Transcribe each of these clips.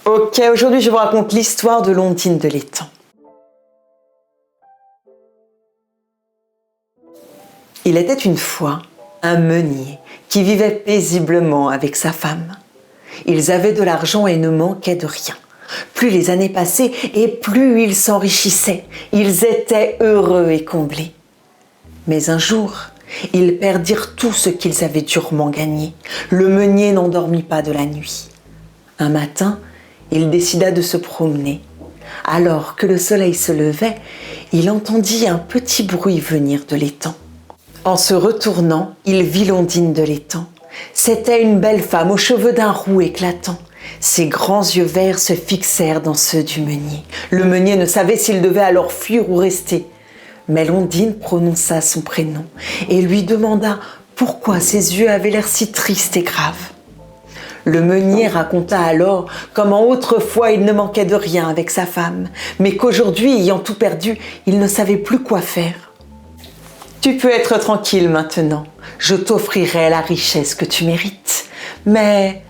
Ok, aujourd'hui je vous raconte l'histoire de l'ondine de l'étang. Il était une fois un meunier qui vivait paisiblement avec sa femme. Ils avaient de l'argent et ne manquaient de rien. Plus les années passaient et plus ils s'enrichissaient. Ils étaient heureux et comblés. Mais un jour, ils perdirent tout ce qu'ils avaient durement gagné. Le meunier n'endormit pas de la nuit. Un matin, il décida de se promener. Alors que le soleil se levait, il entendit un petit bruit venir de l'étang. En se retournant, il vit l'ondine de l'étang. C'était une belle femme aux cheveux d'un roux éclatant. Ses grands yeux verts se fixèrent dans ceux du meunier. Le meunier ne savait s'il devait alors fuir ou rester. Mais l'ondine prononça son prénom et lui demanda pourquoi ses yeux avaient l'air si tristes et graves. Le meunier raconta alors comment autrefois il ne manquait de rien avec sa femme, mais qu'aujourd'hui, ayant tout perdu, il ne savait plus quoi faire. « Tu peux être tranquille maintenant, je t'offrirai la richesse que tu mérites, mais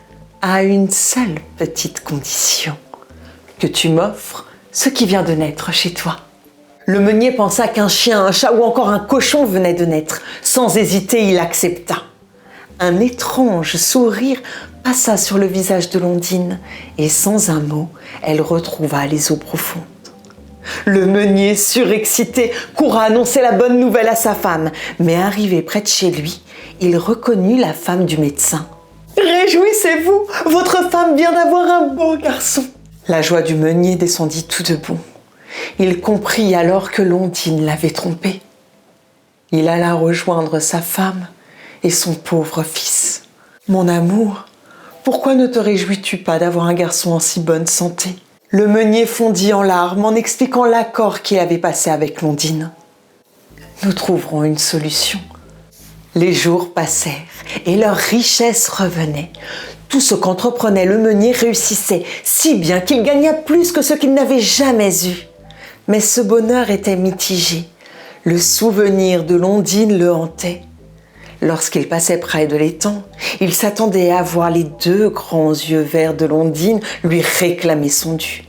à une seule petite condition, que tu m'offres ce qui vient de naître chez toi. » Le meunier pensa qu'un chien, un chat ou encore un cochon venait de naître. Sans hésiter, il accepta. Un étrange sourire passa sur le visage de l'ondine et sans un mot, elle retrouva les eaux profondes. Le meunier, surexcité, courut annoncer la bonne nouvelle à sa femme, mais arrivé près de chez lui, il reconnut la femme du médecin. « Réjouissez-vous, votre femme vient d'avoir un beau garçon !» La joie du meunier descendit tout de bon. Il comprit alors que l'ondine l'avait trompé. Il alla rejoindre sa femme et son pauvre fils. « Mon amour, pourquoi ne te réjouis-tu pas d'avoir un garçon en si bonne santé ?» Le meunier fondit en larmes en expliquant l'accord qu'il avait passé avec l'ondine. « Nous trouverons une solution. » Les jours passèrent et leur richesse revenait. Tout ce qu'entreprenait le meunier réussissait si bien qu'il gagna plus que ce qu'il n'avait jamais eu. Mais ce bonheur était mitigé. Le souvenir de l'ondine le hantait. Lorsqu'il passait près de l'étang, il s'attendait à voir les deux grands yeux verts de l'ondine lui réclamer son dû.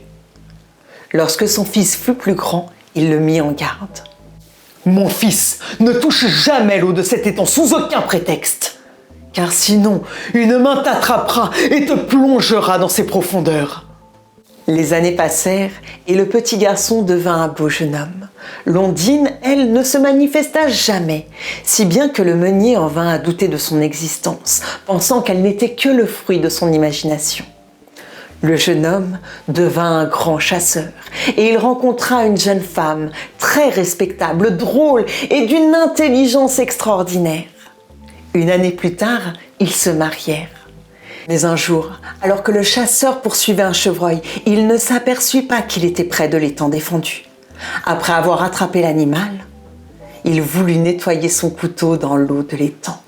Lorsque son fils fut plus grand, il le mit en garde. « Mon fils, ne touche jamais l'eau de cet étang sous aucun prétexte, car sinon une main t'attrapera et te plongera dans ses profondeurs. » Les années passèrent et le petit garçon devint un beau jeune homme. L'ondine, elle, ne se manifesta jamais, si bien que le meunier en vint à douter de son existence, pensant qu'elle n'était que le fruit de son imagination. Le jeune homme devint un grand chasseur et il rencontra une jeune femme très respectable, drôle et d'une intelligence extraordinaire. Une année plus tard, ils se marièrent. Mais un jour, alors que le chasseur poursuivait un chevreuil, il ne s'aperçut pas qu'il était près de l'étang défendu. Après avoir attrapé l'animal, il voulut nettoyer son couteau dans l'eau de l'étang.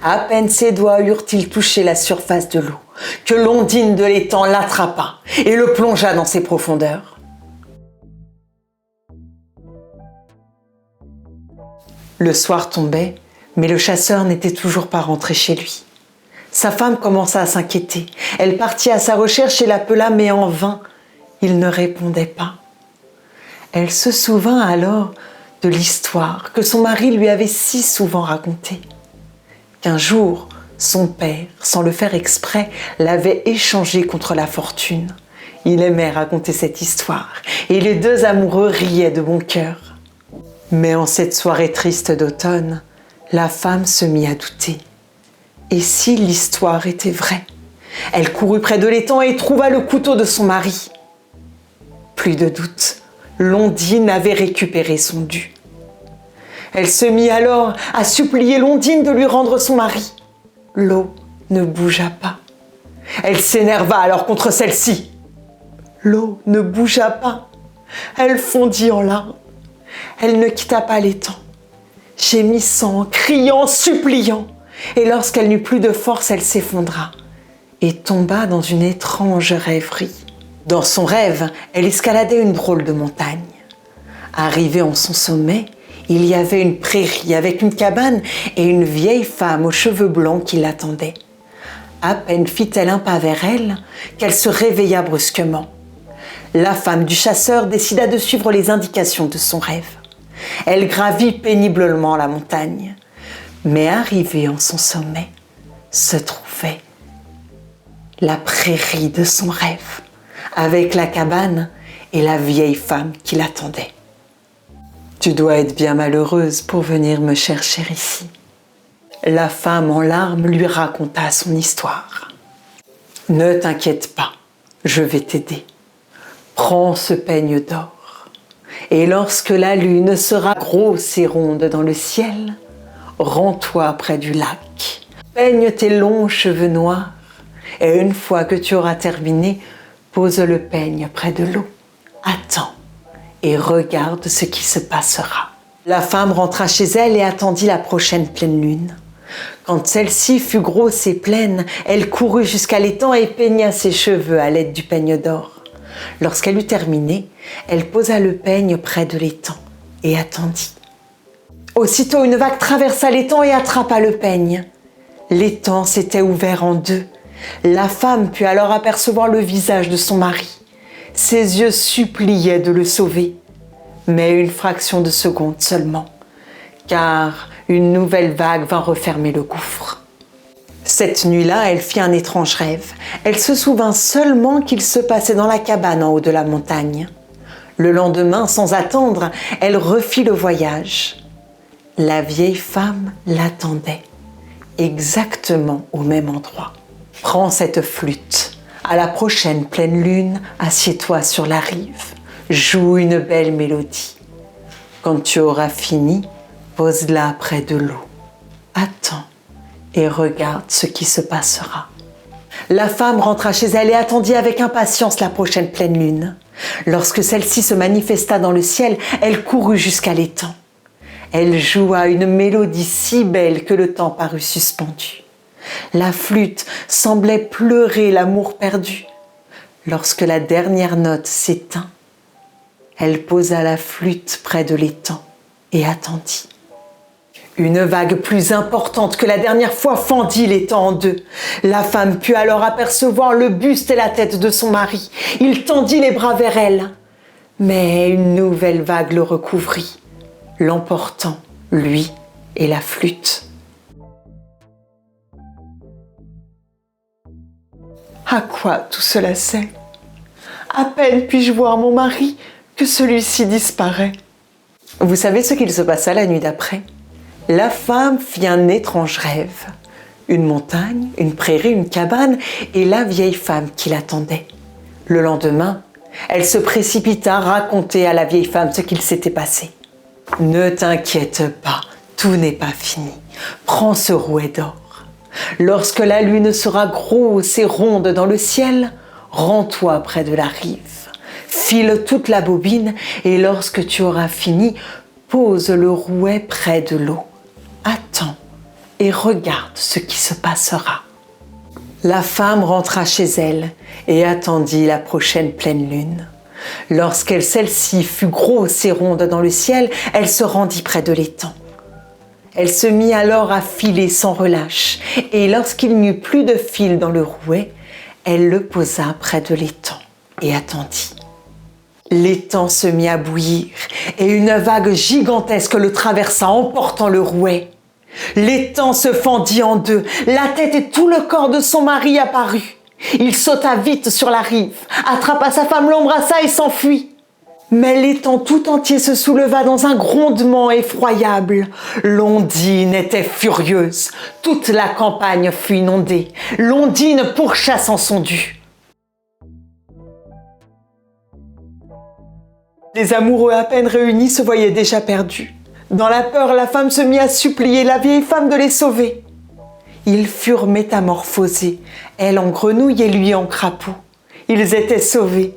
À peine ses doigts eurent-ils touché la surface de l'eau, que l'ondine de l'étang l'attrapa et le plongea dans ses profondeurs. Le soir tombait, mais le chasseur n'était toujours pas rentré chez lui. Sa femme commença à s'inquiéter. Elle partit à sa recherche et l'appela, mais en vain, il ne répondait pas. Elle se souvint alors de l'histoire que son mari lui avait si souvent racontée. Qu'un jour, son père, sans le faire exprès, l'avait échangée contre la fortune. Il aimait raconter cette histoire et les deux amoureux riaient de bon cœur. Mais en cette soirée triste d'automne, la femme se mit à douter. Et si l'histoire était vraie? Elle courut près de l'étang et trouva le couteau de son mari. Plus de doute, l'ondine avait récupéré son dû. Elle se mit alors à supplier l'ondine de lui rendre son mari. L'eau ne bougea pas. Elle s'énerva alors contre celle-ci. L'eau ne bougea pas. Elle fondit en larmes. Elle ne quitta pas l'étang, gémissant, criant, suppliant. Et lorsqu'elle n'eut plus de force, elle s'effondra et tomba dans une étrange rêverie. Dans son rêve, elle escaladait une drôle de montagne. Arrivée en son sommet, il y avait une prairie avec une cabane et une vieille femme aux cheveux blancs qui l'attendait. À peine fit-elle un pas vers elle qu'elle se réveilla brusquement. La femme du chasseur décida de suivre les indications de son rêve. Elle gravit péniblement la montagne, mais arrivée en son sommet, se trouvait la prairie de son rêve, avec la cabane et la vieille femme qui l'attendait. « Tu dois être bien malheureuse pour venir me chercher ici. » La femme en larmes lui raconta son histoire. « Ne t'inquiète pas, je vais t'aider. Prends ce peigne d'or, et lorsque la lune sera grosse et ronde dans le ciel, rends-toi près du lac. Peigne tes longs cheveux noirs, et une fois que tu auras terminé, pose le peigne près de l'eau. Attends et regarde ce qui se passera. » La femme rentra chez elle et attendit la prochaine pleine lune. Quand celle-ci fut grosse et pleine, elle courut jusqu'à l'étang et peigna ses cheveux à l'aide du peigne d'or. Lorsqu'elle eut terminé, elle posa le peigne près de l'étang et attendit. Aussitôt, une vague traversa l'étang et attrapa le peigne. L'étang s'était ouvert en deux. La femme put alors apercevoir le visage de son mari. Ses yeux suppliaient de le sauver, mais une fraction de seconde seulement, car une nouvelle vague vint refermer le gouffre. Cette nuit-là, elle fit un étrange rêve. Elle se souvint seulement qu'il se passait dans la cabane en haut de la montagne. Le lendemain, sans attendre, elle refit le voyage. La vieille femme l'attendait, exactement au même endroit. « Prends cette flûte. À la prochaine pleine lune, assieds-toi sur la rive. Joue une belle mélodie. Quand tu auras fini, pose-la près de l'eau. Attends et regarde ce qui se passera. » La femme rentra chez elle et attendit avec impatience la prochaine pleine lune. Lorsque celle-ci se manifesta dans le ciel, elle courut jusqu'à l'étang. Elle joua une mélodie si belle que le temps parut suspendu. La flûte semblait pleurer l'amour perdu. Lorsque la dernière note s'éteint, elle posa la flûte près de l'étang et attendit. Une vague plus importante que la dernière fois fendit l'étang en deux. La femme put alors apercevoir le buste et la tête de son mari. Il tendit les bras vers elle, mais une nouvelle vague le recouvrit, l'emportant, lui et la flûte. À quoi tout cela sert? À peine puis-je voir mon mari que celui-ci disparaît. Vous savez ce qu'il se passa la nuit d'après? La femme fit un étrange rêve. Une montagne, une prairie, une cabane et la vieille femme qui l'attendait. Le lendemain, elle se précipita raconter à la vieille femme ce qu'il s'était passé. « Ne t'inquiète pas, tout n'est pas fini. Prends ce rouet d'or. Lorsque la lune sera grosse et ronde dans le ciel, rends-toi près de la rive. File toute la bobine et lorsque tu auras fini, pose le rouet près de l'eau. Attends et regarde ce qui se passera. » La femme rentra chez elle et attendit la prochaine pleine lune. Celle-ci fut grosse et ronde dans le ciel, elle se rendit près de l'étang. Elle se mit alors à filer sans relâche, et lorsqu'il n'y eut plus de fil dans le rouet, elle le posa près de l'étang et attendit. L'étang se mit à bouillir, et une vague gigantesque le traversa, emportant le rouet. L'étang se fendit en deux, la tête et tout le corps de son mari apparut. Il sauta vite sur la rive, attrapa sa femme, l'embrassa et s'enfuit. Mais l'étang tout entier se souleva dans un grondement effroyable. L'Ondine était furieuse. Toute la campagne fut inondée. L'Ondine pourchassant son dû. Les amoureux à peine réunis se voyaient déjà perdus. Dans la peur, la femme se mit à supplier la vieille femme de les sauver. Ils furent métamorphosés, elle en grenouille et lui en crapaud. Ils étaient sauvés,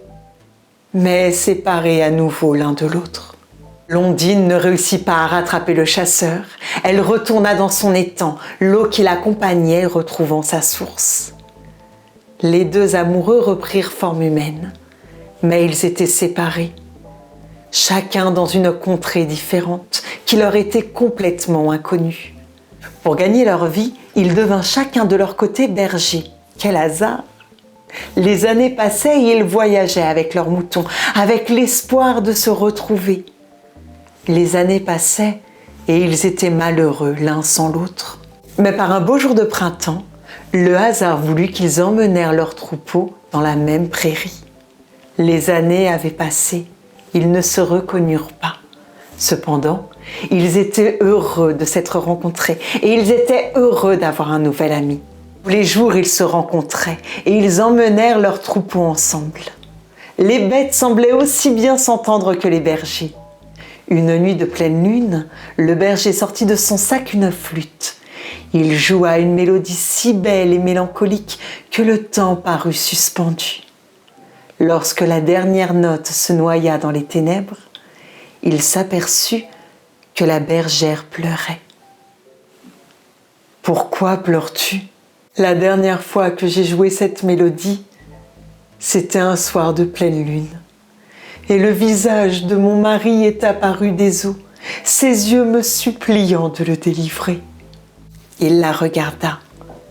mais séparés à nouveau l'un de l'autre. L'Ondine ne réussit pas à rattraper le chasseur. Elle retourna dans son étang, l'eau qui l'accompagnait retrouvant sa source. Les deux amoureux reprirent forme humaine, mais ils étaient séparés, chacun dans une contrée différente qui leur était complètement inconnue. Pour gagner leur vie, ils devinrent chacun de leur côté bergers Quel hasard! Les années passaient et ils voyageaient avec leurs moutons, avec l'espoir de se retrouver. Les années passaient et ils étaient malheureux l'un sans l'autre. Mais par un beau jour de printemps, le hasard voulut qu'ils emmenèrent leur troupeau dans la même prairie. Les années avaient passé, ils ne se reconnurent pas. Cependant, ils étaient heureux de s'être rencontrés et ils étaient heureux d'avoir un nouvel ami. Tous les jours, ils se rencontraient et ils emmenèrent leur troupeau ensemble. Les bêtes semblaient aussi bien s'entendre que les bergers. Une nuit de pleine lune, le berger sortit de son sac une flûte. Il joua une mélodie si belle et mélancolique que le temps parut suspendu. Lorsque la dernière note se noya dans les ténèbres, il s'aperçut que la bergère pleurait. « Pourquoi pleures-tu ? La dernière fois que j'ai joué cette mélodie, c'était un soir de pleine lune. Et le visage de mon mari est apparu des eaux, ses yeux me suppliant de le délivrer. » Il la regarda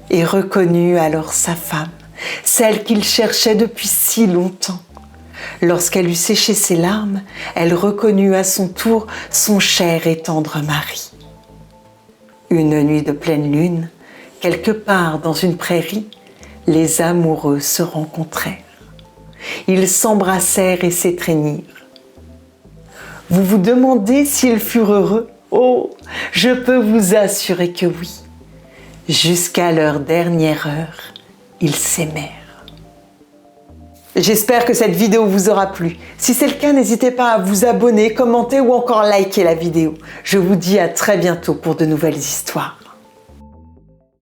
et reconnut alors sa femme, celle qu'il cherchait depuis si longtemps. Lorsqu'elle eut séché ses larmes, elle reconnut à son tour son cher et tendre mari. Une nuit de pleine lune, quelque part dans une prairie, les amoureux se rencontrèrent. Ils s'embrassèrent et s'étreignirent. Vous vous demandez s'ils furent heureux? Oh, je peux vous assurer que oui. Jusqu'à leur dernière heure, ils s'aimèrent. J'espère que cette vidéo vous aura plu. Si c'est le cas, n'hésitez pas à vous abonner, commenter ou encore liker la vidéo. Je vous dis à très bientôt pour de nouvelles histoires.